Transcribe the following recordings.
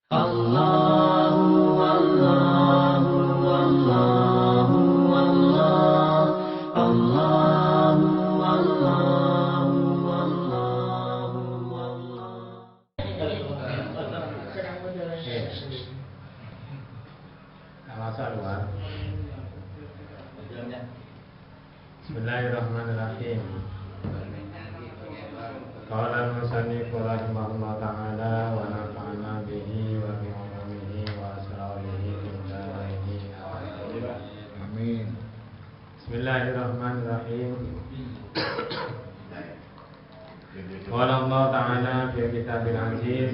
Allahu Allahu Allahu Allah Allahu Allahu Allahu Allah. Bismillahirrahmanirrahim. Qala al-musannif rahimahullah ta'ala wa nafa'ana bihi wa bi ulumihi wa asrarihi fid dharain. Amin. Bismillahirrahmanirrahim. Qala Allah ta'ala fi kitabil aziz.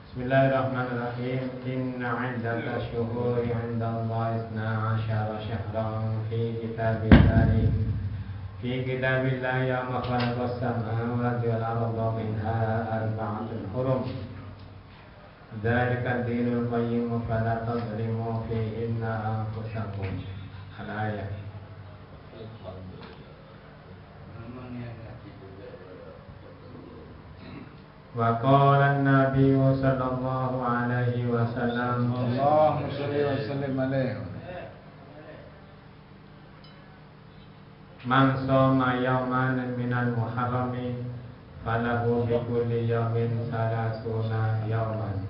Bismillahirrahmanirrahim. Inna 'iddatash shuhuri 'inda Allah 12 syahran fi kitabillahi yawma khalaqas samawati wal arda minha arba'atun hurum. Dzalika ad-dinul qayyim fala tadhlimu fihinna anfusakum. Al-ayah. Wa qala an-nabiy sallallahu alaihi wasallam, Allahumma shalli wa sallim alaihi. Man shoma yawman minal muharrami falahu bi kulli yawmin salasuna yawman.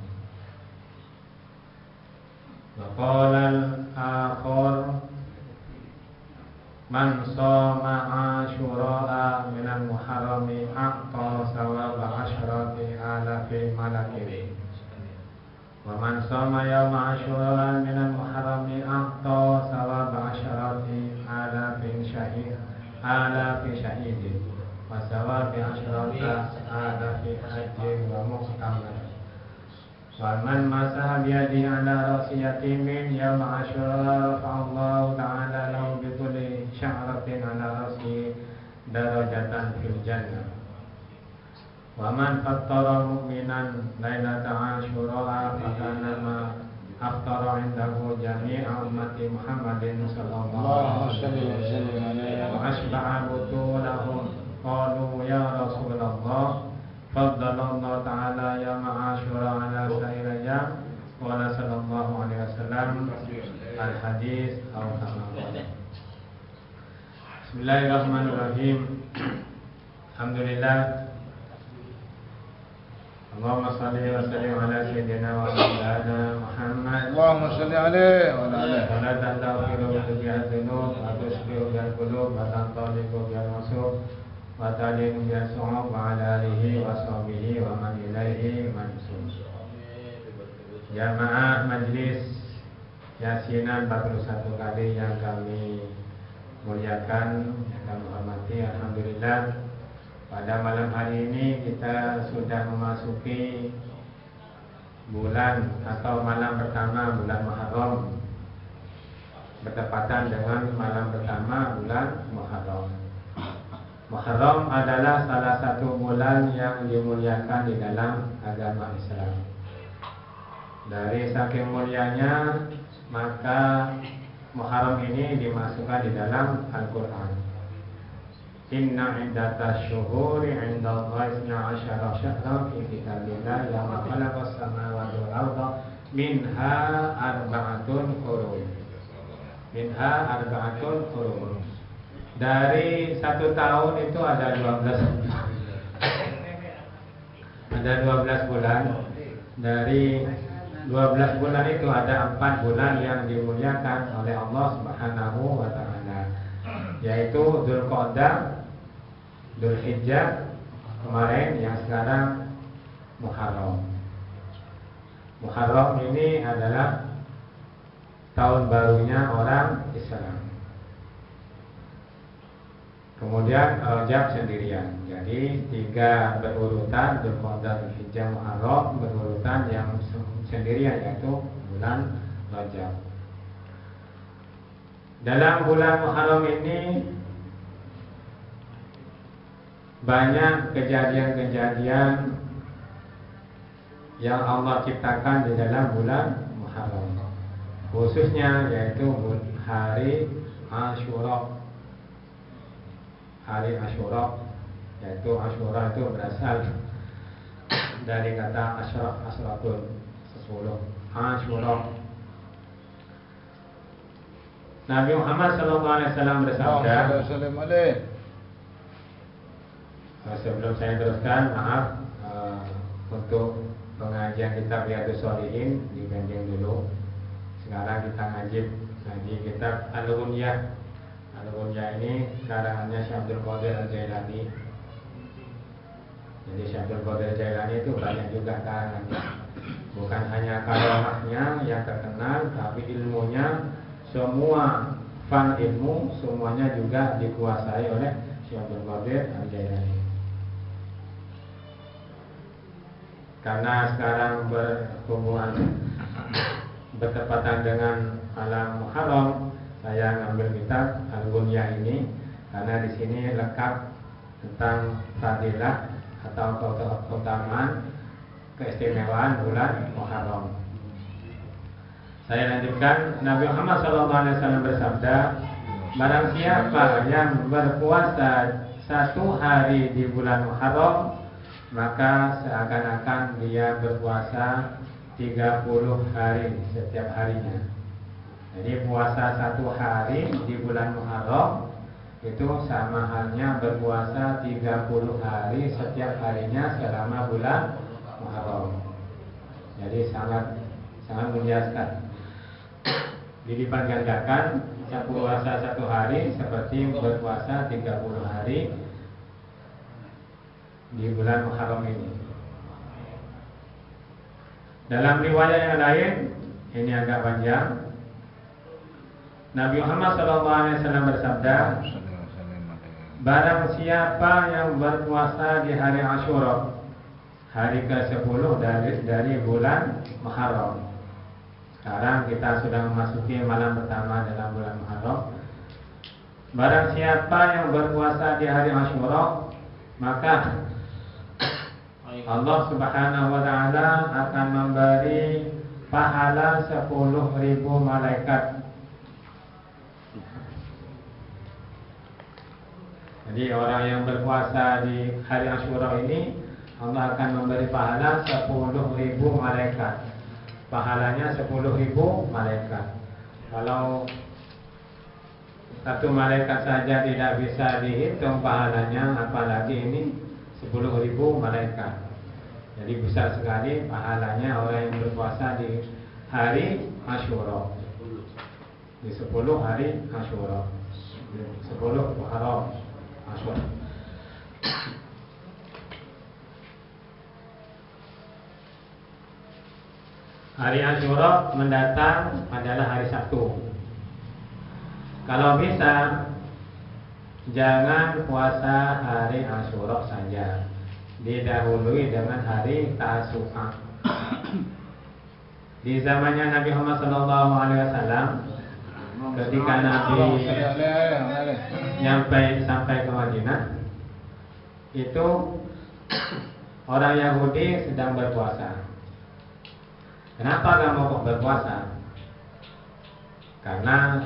Wa qala al-akhar man shoma ashura minal muharrami a'ta sawaba asyrati alafi malakin. Wa man shoma yawma ashura minal muharrami a'ta sawaba asyrati alafi syahidin wa sawabi asyrati alafi hajjin wa muhtamar. Wa man masaha biyadihi ala ra'si yatimin yawma ashura fa'allahu ta'ala lahu bi kulli sya'ratin ala ra'si darajatan fil jannah. Wa man fattara mu'minan lailata ashura fakana ma aftara indahu jami'a ummati Muhammadin sallallahu alaihi wasallam wa ashba'a butunahum. Qalu ya Rasulullah faddalallahu ta'ala yawma ashura ala sa'ir ayyam. Qala sallallahu alaihi wasallam al-hadis aw kama. Bismillahirrahmanirrahim. Alhamdulillah. Allahumma salli wa sallim ala sayyidina wa maulana Muhammad. Allahumma shalli alaihi wa ala alihi. Salatan taghfiru biha dzunub wa tusbihu biha qulub wa tantaliqu biha nusuk wa talinu biha su'ub wa ala alihi wa sahbihi wa man ilaihi mansub. Jamaah majlis Yasinan 41 kali yang kami muliakan dan hormati, alhamdulillah. Pada malam hari ini kita sudah memasuki bulan atau malam pertama bulan Muharram, bertepatan dengan malam pertama bulan Muharram. Muharram adalah salah satu bulan yang dimuliakan di dalam agama Islam. Dari saking mulianya, maka Muharram ini dimasukkan di dalam Al-Quran. Inna iddatash syuhuri 'inda Allahi 12 syahran fi kitabillah yawma khalaqas samawati wal arda minha arba'atun hurum. Minha arba'atun hurum. Dari 1 tahun itu ada 12 ada 12 bulan. Dari 12 bulan itu ada 4 bulan yang dimuliakan oleh Allah Subhanahu wa ta'ala, yaitu Dzulqa'dah, Dzulhijjah kemarin, yang sekarang Muharram. Muharram ini adalah tahun barunya orang Islam. Kemudian Rajab sendirian. Jadi 3 berurutan, Dzulqa'dah, Dzulhijjah, Muharram berurutan yang sendirian, yaitu bulan Rajab. Dalam bulan Muharram ini banyak kejadian-kejadian yang Allah ciptakan di dalam bulan Muharram. Khususnya yaitu hari Asyura. Hari Asyura, yaitu Asyura itu berasal dari kata asyraf, asratul 10 Asyura. Nabi Muhammad SAW bersabda, Allahumma sallim alaih. sebelum saya teruskan, maaf untuk pengajian kitab Riyadhus Shalihin dipending dulu. Sekarang kita ngaji kitab Al-Ghunyah. Al-Ghunyah ini karangannya Syekh Abdul Qadir Al-Jailani. Jadi Syekh Abdul Qadir Al-Jailani itu banyak juga karangannya. Bukan hanya karamahnya yang terkenal, tapi ilmunya, semua fan ilmu semuanya juga dikuasai oleh Syekh Abdul Qadir Al-Jailani. Karena sekarang bertepatan dengan alam Muharram, saya ngambil kitab Al-Ghunyah ini karena di sini lengkap tentang fadilah atau keutamaan keistimewaan bulan Muharram. Saya lanjutkan. Nabi Muhammad SAW bersabda, barang siapa yang berpuasa satu hari di bulan Muharram, maka seakan-akan dia berpuasa 30 hari setiap harinya. Jadi puasa satu hari di bulan Muharram itu sama halnya berpuasa 30 hari setiap harinya selama bulan Muharram. Jadi sangat menjelaskan. Dilipat gandakan puasa satu hari seperti berpuasa 30 hari di bulan Muharram ini. Dalam riwayat yang lain, ini agak panjang, Nabi Muhammad SAW bersabda, barang siapa yang berpuasa di hari Asyura, hari ke-10 dari bulan Muharram. Sekarang kita sudah memasuki malam pertama dalam bulan Muharram. Barang siapa yang berpuasa di hari Asyura, maka Allah Subhanahu wa ta'ala akan memberi pahala 10.000 malaikat. Jadi orang yang berpuasa di hari Asyura ini, Allah akan memberi pahala 10.000 malaikat. Pahalanya 10.000 malaikat. Kalau satu malaikat saja tidak bisa dihitung pahalanya, apalagi ini 10.000 malaikat. Jadi besar sekali pahalanya orang yang berpuasa di hari Asyura. Di 10 hari Asyura, 10 Muharram Asyura. Hari Asyura mendatang adalah hari Sabtu. Kalau bisa, jangan puasa hari Asyura saja, didahului dengan hari Tasu'a. Di zamannya Nabi Muhammad SAW, ketika Nabi sampai ke Madinah, itu orang Yahudi sedang berpuasa. Kenapa kamu kok berpuasa? Karena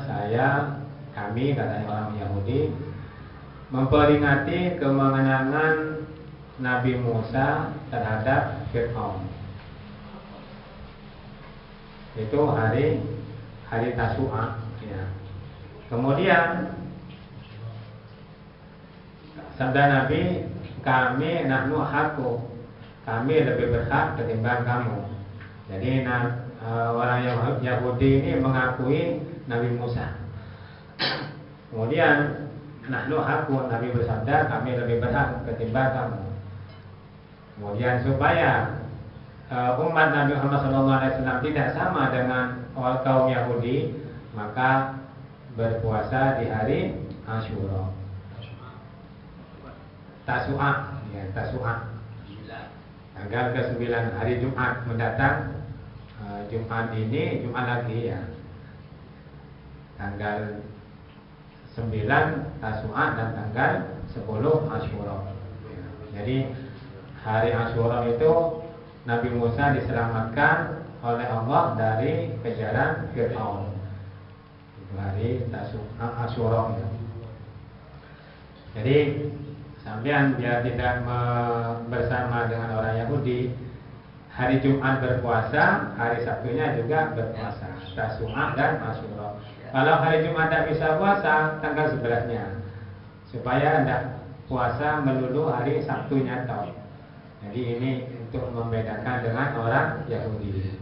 kami katanya orang Yahudi, memperingati kemenangan Nabi Musa terhadap Fir'aun. Itu hari Tasu'a, ya. Kemudian sabda Nabi, kami nahnu haqqu, kami lebih berhak ketimbang kamu. Jadi orang Yahudi ini mengakui Nabi Musa. Kemudian nahnu haqqu, Nabi bersabda, kami lebih berhak ketimbang kamu. Kemudian supaya umat Nabi Muhammad SAW tidak sama dengan kaum Yahudi, maka berpuasa di hari Asyura. Tasu'a, ya, Tasu'a. Tanggal ke-9 hari Jumat mendatang. Jumat ini, Jumat lagi ya. Tanggal 9 Tasu'a dan tanggal 10 Asyura. Jadi hari Asyura itu Nabi Musa diselamatkan oleh Allah dari kejaran Fir'aun. Itu hari Asyura. Jadi sampean biar tidak bersama dengan orang Yahudi, hari Jumat berpuasa, hari Sabtunya juga berpuasa. Tasu'a dan Asyura. Kalau hari Jumat tidak bisa puasa, tanggal 11-nya. Supaya tidak puasa melulu hari Sabtunya tau. Jadi ini untuk membedakan dengan orang Yahudi.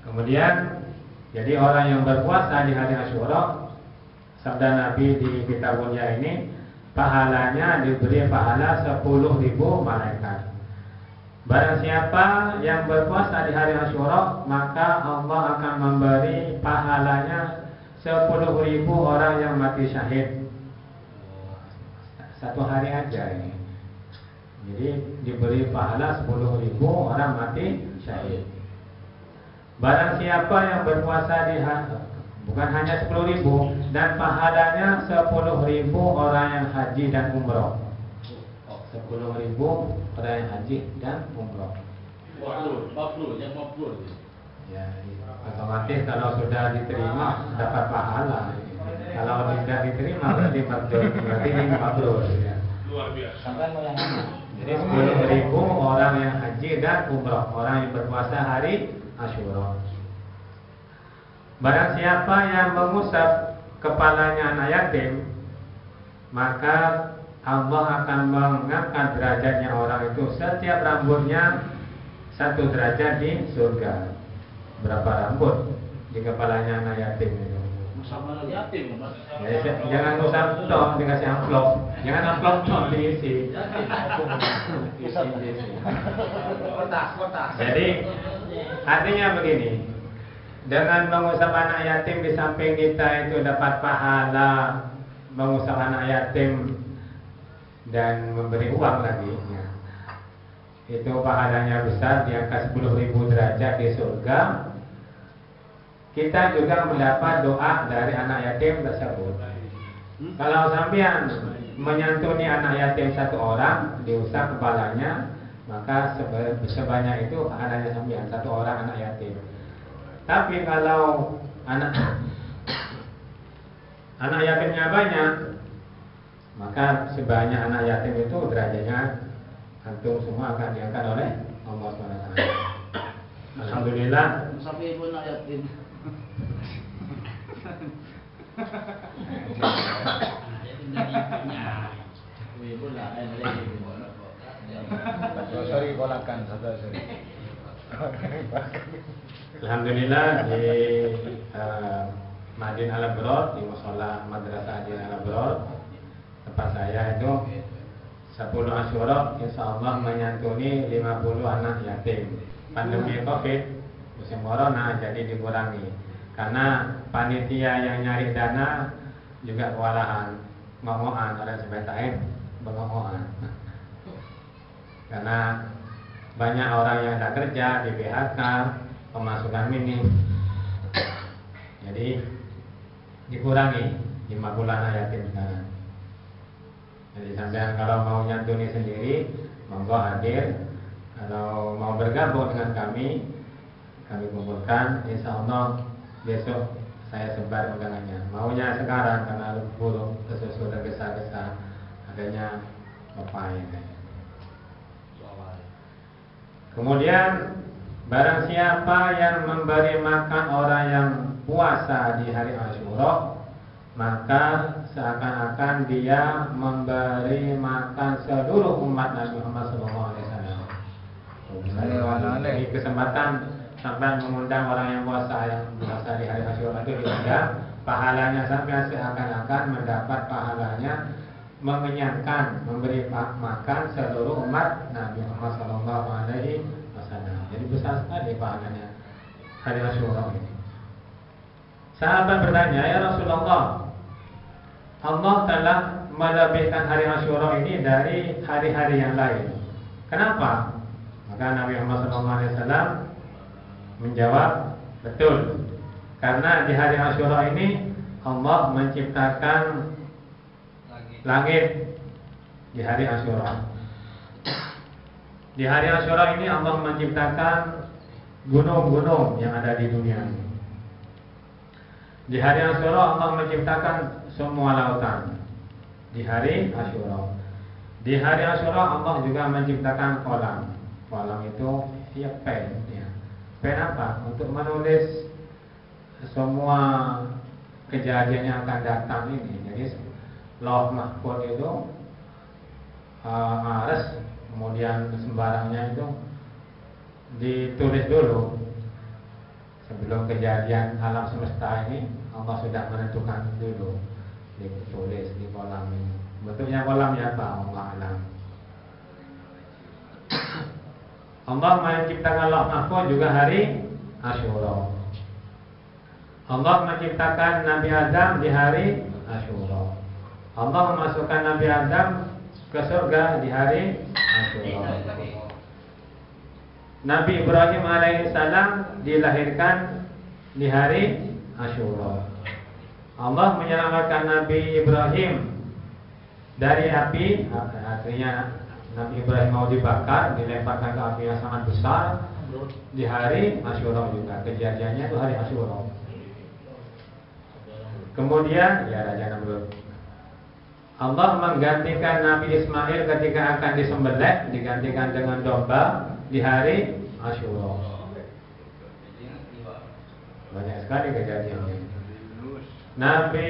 Kemudian, jadi orang yang berpuasa di hari Asyura, sabda Nabi di kitab mulia ini, pahalanya diberi pahala 10.000 malaikat. Barang siapa yang berpuasa di hari Asyura, maka Allah akan memberi pahalanya 10.000 orang yang mati syahid. Satu hari aja ini. Jadi diberi pahala 10.000 orang mati syahid. Barang siapa yang berpuasa di hari, bukan hanya 10.000, dan pahalanya 10.000 orang yang haji dan umroh. 10.000 orang yang haji dan umroh. Ya, otomatis kalau sudah diterima dapat pahala. Kalau tidak diterima berarti mabrur. Berarti ini mabrur. Ya. Luar biasa. Sampai mau yang mana? Jadi 10.000 orang yang haji dan umroh, orang yang berpuasa hari Asyura. Barang siapa yang mengusap kepalanya anak yatim, maka Allah akan mengangkat derajatnya orang itu. Setiap rambutnya 1 derajat di surga. Berapa rambut di kepalanya anak yatim itu? Sama yatim, Mas. Ya, jangan usap toh dikasih amplop. Jangan amplop toh diisi. Kotak. Jadi artinya begini, dengan mengusap anak yatim di samping kita itu dapat pahala mengusap anak yatim dan memberi uang lagi. Ya. Itu pahalanya besar, di angka 10.000 derajat di surga. Kita juga mendapat doa dari anak yatim tersebut. Kalau sampean menyantuni anak yatim 1 orang, diusap kepalanya, maka sebanyak itu pahalanya sampean 1 orang anak yatim. Tapi kalau anak yatimnya banyak, maka sebanyak anak yatim itu derajatnya antum semua akan diangkat oleh Allah SWT. Alhamdulillah. Sampai ibu nak yatim. Ibu lah, Sorry kolakan, sorry. Alhamdulillah di Madin Al-Abror, di Mushola Madrasah Madin Al-Abror, tempat saya itu 10 Asyura insyaallah menyantuni 50 anak yatim. Pandemi Covid musim corona jadi dikurangi karena panitia yang nyari dana juga kewalahan, ngomongan oleh sebentain bengomongan. Karena banyak orang yang tidak kerja, di PHK, pemasukan minim. Jadi dikurangi 50 anak yatim sekarang. Jadi sampean kalau mau nyantuni sendiri, monggo hadir. Kalau mau bergabung dengan kami kumpulkan. Insya Allah besok saya sebar undangannya. Maunya sekarang karena burung kesusu tergesa-gesa adanya bapak ini. Kemudian barang siapa yang memberi makan orang yang puasa di hari Asyura, maka seakan-akan dia memberi makan seluruh umat Nabi Muhammad SAW. Ini kesempatan sampai mengundang orang yang puasa di hari Asyura itu diundang, pahalanya sampai seakan-akan mendapat pahalanya mengenyangkan, memberi makan seluruh umat Nabi Muhammad SAW. Jadi besar sekali pahalanya hari Asyura ini. Sahabat bertanya, ya Rasulullah, Allah telah melebihkan hari Asyura ini dari hari-hari yang lain. Kenapa? Maka Nabi Muhammad SAW menjawab, betul. Karena di hari Asyura ini Allah menciptakan langit di hari Asyura. Di hari Asyura ini Allah menciptakan gunung-gunung yang ada di dunia ini. Di hari Asyura Allah menciptakan semua lautan. Di hari Asyura. Di hari Asyura Allah juga menciptakan kolam. Kolam itu ya pen ya. Pen apa? Untuk menulis semua kejadian yang akan datang ini. Jadi Lauh Mahfuz itu ares, kemudian sembarangnya itu ditulis dulu. Sebelum kejadian alam semesta ini Allah sudah menentukan dulu, ditulis di kolam ini. Bentuknya kolamnya apa? Allah alam. Allah menciptakan Lauh Mahfuz juga hari Asyura. Allah menciptakan Nabi Adam di hari Asyura. Allah memasukkan Nabi Adam ke surga di hari Asyura. Nabi Ibrahim alaihissalam dilahirkan di hari Asyura. Allah menyelamatkan Nabi Ibrahim dari api, artinya Nabi Ibrahim mau dibakar, dilemparkan ke api yang sangat besar di hari Asyura juga. Kejadiannya itu hari Asyura. Kemudian ya Raja Namrud, Allah menggantikan Nabi Ismail ketika akan disembelih, digantikan dengan domba di hari Asyura. Banyak sekali kejadiannya. Nabi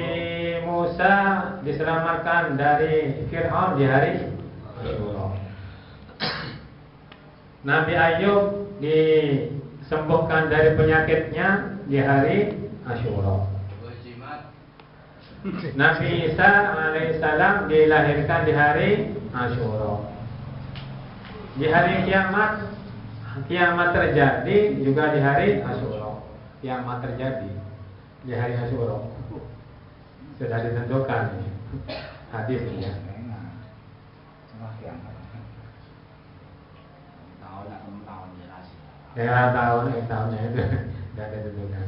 Musa diselamatkan dari Fir'aun di hari Asyura. Nabi Ayub disembuhkan dari penyakitnya di hari Asyura. Nabi Isa alaihissalam dilahirkan di hari Asyura. Di hari kiamat terjadi juga di hari Asyura. Kiamat terjadi di hari Asyura. Sudah ditentukan hadisnya. Ya tahunnya itu sudah ditentukan.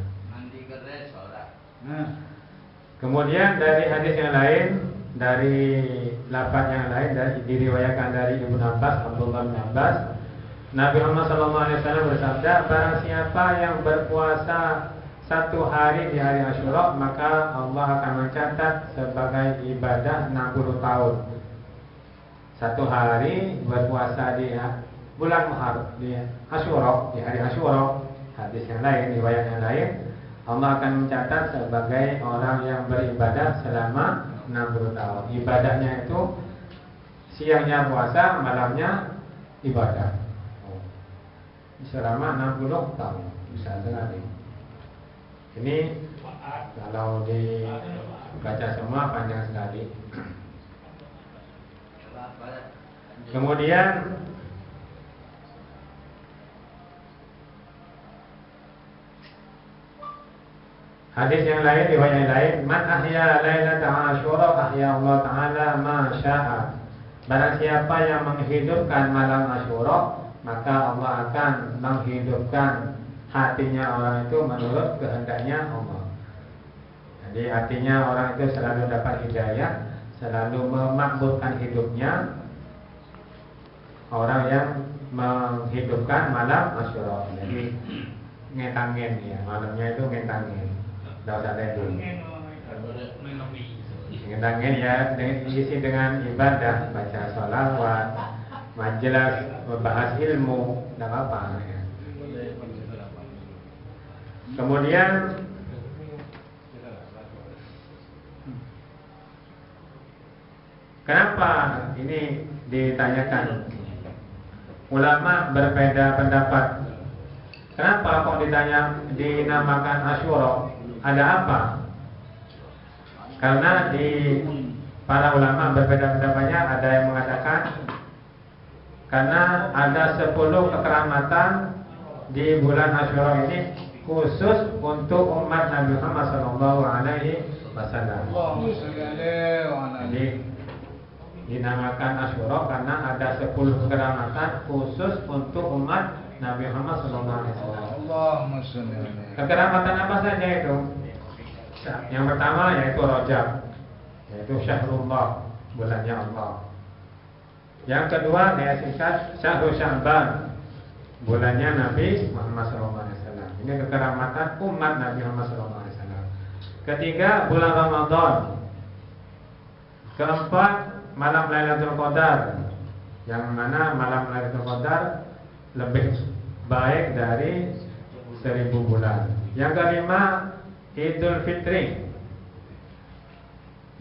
Kemudian dari hadis yang lain, dari lafaz yang lain, diriwayatkan dari Ibnu Abbas, Abdullah bin Abbas, Nabi Muhammad SAW bersabda, barang siapa yang berpuasa satu hari di hari Asyura, maka Allah akan mencatat sebagai ibadah 60 tahun. Satu hari berpuasa di bulan Muharram, di Asyura, di hari Asyura. Hadis yang lain, riwayat yang lain, Allah akan mencatat sebagai orang yang beribadah selama 60 tahun. Ibadahnya itu siangnya puasa, malamnya ibadah. Selama 60 tahun. Bisa sekali. Ini kalau dibaca semua panjang sekali. Kemudian hadis yang lain, riwayat yang lain, man ahya lailata Asyura ahya Allah taala ma syaa. Barang siapa yang menghidupkan malam Asyura, maka Allah akan menghidupkan hatinya orang itu menurut kehendaknya Allah. Jadi hatinya orang itu selalu dapat hidayah, selalu memakmurkan hidupnya. Orang yang menghidupkan malam Asyura. Jadi ngetangin ya, malamnya itu ngetangin. Tidak usah tidur. Ngetangin ya, diisi dengan ibadah, baca sholawat, majelis, membahas ilmu, tidak apa-apa ya. Kemudian kenapa ini ditanyakan? Ulama berbeda pendapat. Kenapa kok dinamakan Asyura? Ada apa? Karena di para ulama berbeda pendapatnya, ada yang mengatakan karena ada 10 kekeramatan di bulan Asyura ini khusus untuk umat Nabi Muhammad SAW. Jadi dinamakan Asyura karena ada 10 kekeramatan khusus untuk umat Nabi Muhammad SAW. Kekeramatan apa saja itu? Yang pertama yaitu Rajab, yaitu Syahrullah, bulannya Allah. Yang kedua yaitu Syahrul Sya'ban, bulannya Nabi Muhammad SAW. Ini kekeramatan umat Nabi Muhammad SAW. Ketiga bulan Ramadan. Keempat malam Lailatul Qadar. yang mana malam Lailatul Qadar lebih baik dari 1000 bulan. Yang kelima, Idul Fitri.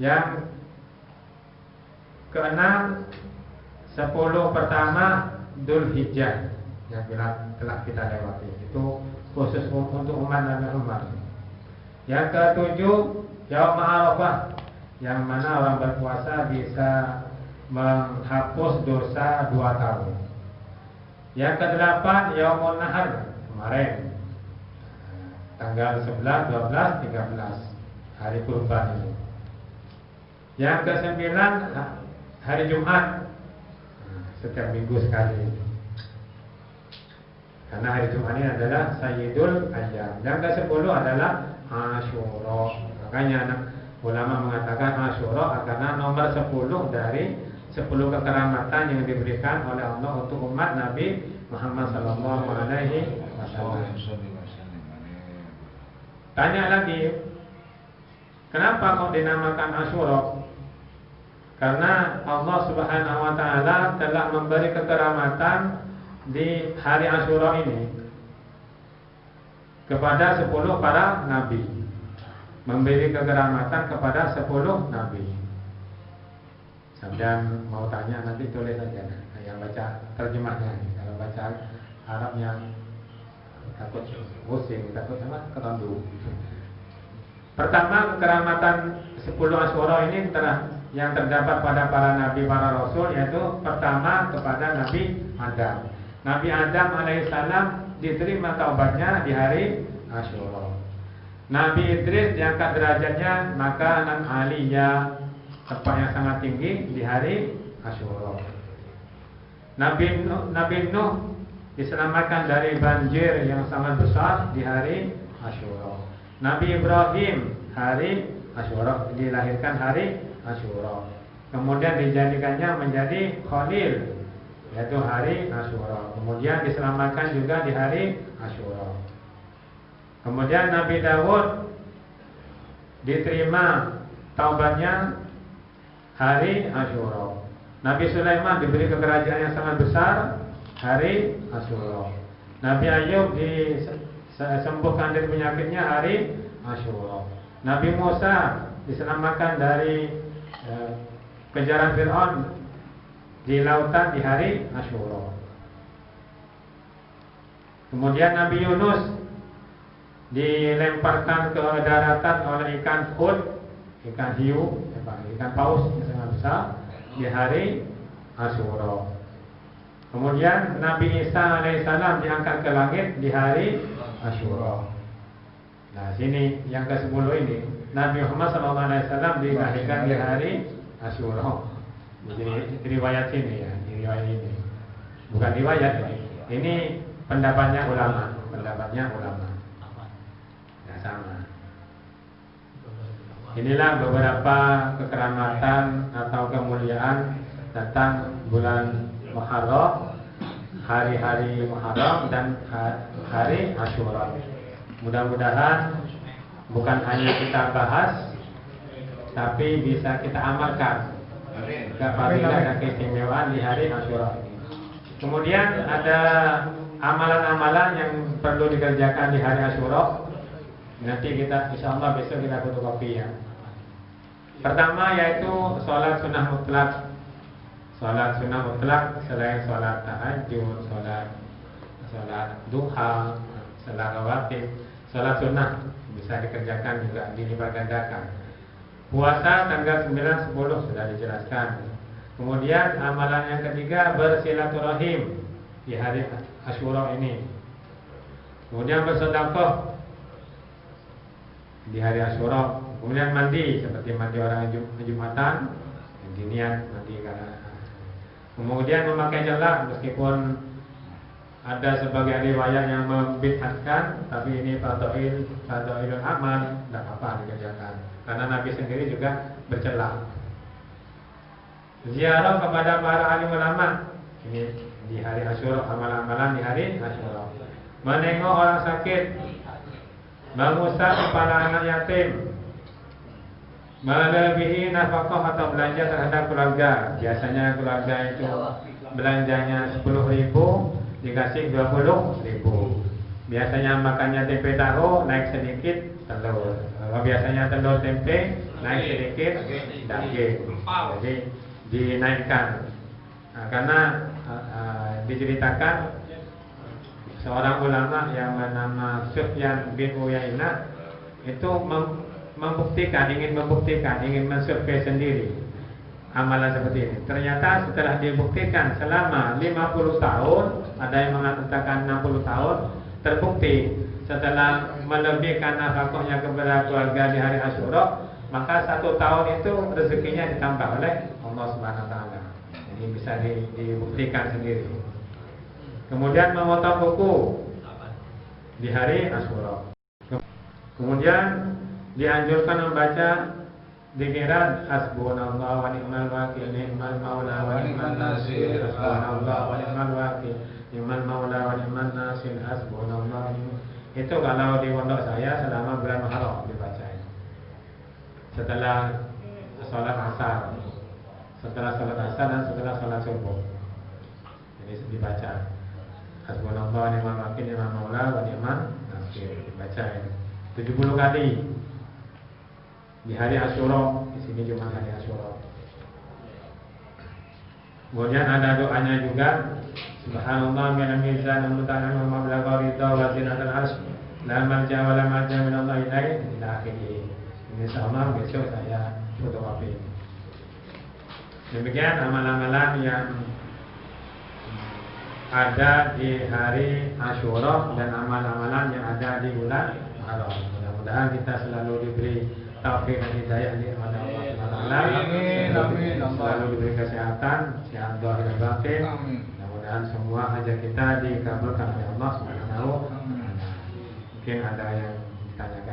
Yang keenam, 10 pertama Dzul Hijjah yang telah kita lewati. Itu khusus untuk umat Nabi Muhammad. Yang ketujuh, Yaum Arafah, yang mana orang berpuasa bisa menghapus dosa 2 tahun. Yang kedelapan, Yaumun Nahar, kemarin tanggal 11, 12, 13 hari kurban ini. Yang kesembilan, hari Jumat, setiap minggu sekali. Karena hari Jumat ini adalah Sayyidul Ayyam. Yang ke-10 adalah Asyura. Makanya ulama mengatakan Asyura karena nomor 10 dari 10 kekeramatan yang diberikan oleh Allah untuk umat Nabi Muhammad sallallahu alaihi wasallam. Tanya lagi, kenapa kok dinamakan Asyura? Karena Allah Subhanahu wa taala telah memberi kekeramatan di hari Asyura ini kepada 10 para nabi. Memberi kekeramatan kepada 10 nabi. Sampai mau tanya nanti tulis saja yang baca terjemahnya. Kalau baca Arabnya takut pusing, takut apa? Ketandu. Pertama, kekeramatan 10 Asyura ini yang terdapat pada para nabi, para rasul, yaitu pertama kepada Nabi Adam. Nabi Adam alaihissalam diterima taubatnya di hari Asyura. Nabi Idris diangkat derajatnya makanan aliyah, tempat yang sangat tinggi di hari Asyura. Nabi Nuh diselamatkan dari banjir yang sangat besar di hari Asyura. Nabi Ibrahim hari Asyura, dilahirkan hari Asyura. Kemudian dijadikannya menjadi Khalil, yaitu hari Asyura. Kemudian diselamatkan juga di hari Asyura. Kemudian Nabi Dawud diterima taubatnya hari Asyura. Nabi Sulaiman diberi kekerajaan yang sangat besar hari Asyura. Nabi Ayub disembuhkan dari penyakitnya hari Asyura. Nabi Musa diselamatkan dari kejaran Fir'aun di lautan di hari Asyura. Kemudian Nabi Yunus dilemparkan ke daratan oleh ikan Hud, ikan hiu, ikan paus yang sangat besar di hari Asyura. Kemudian Nabi Isa alaihissalam diangkat ke langit di hari Asyura. Nah, sini yang ke-10 ini Nabi Muhammad SAW dilahirkan di hari Asyura. Jadi riwayat ini ya, riwayat ini. Bukan riwayat ini. Ini pendapatnya ulama, Ya sama. Inilah beberapa kekeramatan atau kemuliaan tentang bulan Muharram, hari-hari Muharram dan hari Asyura. Mudah-mudahan bukan hanya kita bahas, tapi bisa kita amalkan kefadilan dan keistimewaan di hari Asyura. Kemudian ada amalan-amalan yang perlu dikerjakan di hari Asyura. Nanti kita insyaallah besok kita fotokopi ya. Pertama yaitu sholat sunnah mutlak. Sholat sunnah mutlak selain sholat tahajud, sholat duha, sholat rawatib, sholat sunnah bisa dikerjakan juga, dilipat gandakan. Puasa tanggal 9, 10 sudah dijelaskan. Kemudian amalan yang ketiga bersilaturahim di hari Asyura ini. Kemudian bersedekah di hari Asyura. Kemudian mandi seperti mandi orang Jumatan, diniat mandi karena. Kemudian memakai celak meskipun ada sebagai riwayat yang membid'atkan, tapi ini fadhailul amal, tidak apa dikerjakan. Karena Nabi sendiri juga bercelak. Ziarah kepada para alim ulama ini di hari Asyura, amalan-amalan di hari Asyura. Menengok orang sakit, mengusap kepala anak yatim, melebihi nafkah atau belanja terhadap keluarga. Biasanya keluarga itu belanjanya 10.000 dikasih 20.000. Biasanya makannya tempe tahu naik sedikit telur. Kalau biasanya telur tempe naik sedikit daging. Jadi dinaikkan. Nah, karena diceritakan seorang ulama yang bernama Sufyan bin Uyainah itu ingin membuktikan, ingin mensurvei sendiri amalan seperti ini. Ternyata setelah dibuktikan selama 50 tahun, ada yang mengatakan 60 tahun, terbukti setelah melebihkan nafkahnya kepada keluarga di hari Asyura, maka 1 tahun itu rezekinya ditambah oleh Allah Subhanahu Wa Taala. Jadi bisa dibuktikan sendiri. Kemudian memotong kuku di hari Asyura. Kemudian dianjurkan membaca Dikiran hasbunallah wa ni'mal wakil, ni'mal maula wa ni'mal nasir, hasbunallah wa ni'mal wakil, ni'mal maula wa ni'mal nasir, hasbunallah. Itu kalau di pondok saya selama bulan Muharram dibaca. Setelah sholat asar, dan setelah sholat subuh. Jadi dibaca hasbunallah wa ni'mal wakil, ni'mal maula wa ni'mal nasir, dibaca 70 kali. Di hari Asyura, di sini cuma hari Asyura. Kemudian ada doanya juga, Subhanallah min al-mizan al-mutanan wa mablagha ridha wa zinatul arsy, la malja wa la malja min Allah ilaihi ila akhirih. Ini insyaallah besok saya fotokopi. Demikian amalan-amalan yang ada di hari Asyura dan amalan-amalan yang ada di bulan Muharram. Mudah-mudahan kita selalu diberi taufik dan hidayah kepada Allah Subhanahu wa taala. Amin. Selalu diberi kesehatan, sehat zahir dan batin. Mudah-mudahan semua hajat kita dikabulkan oleh Allah Subhanahu wa taala. Mungkin ada yang ditanyakan.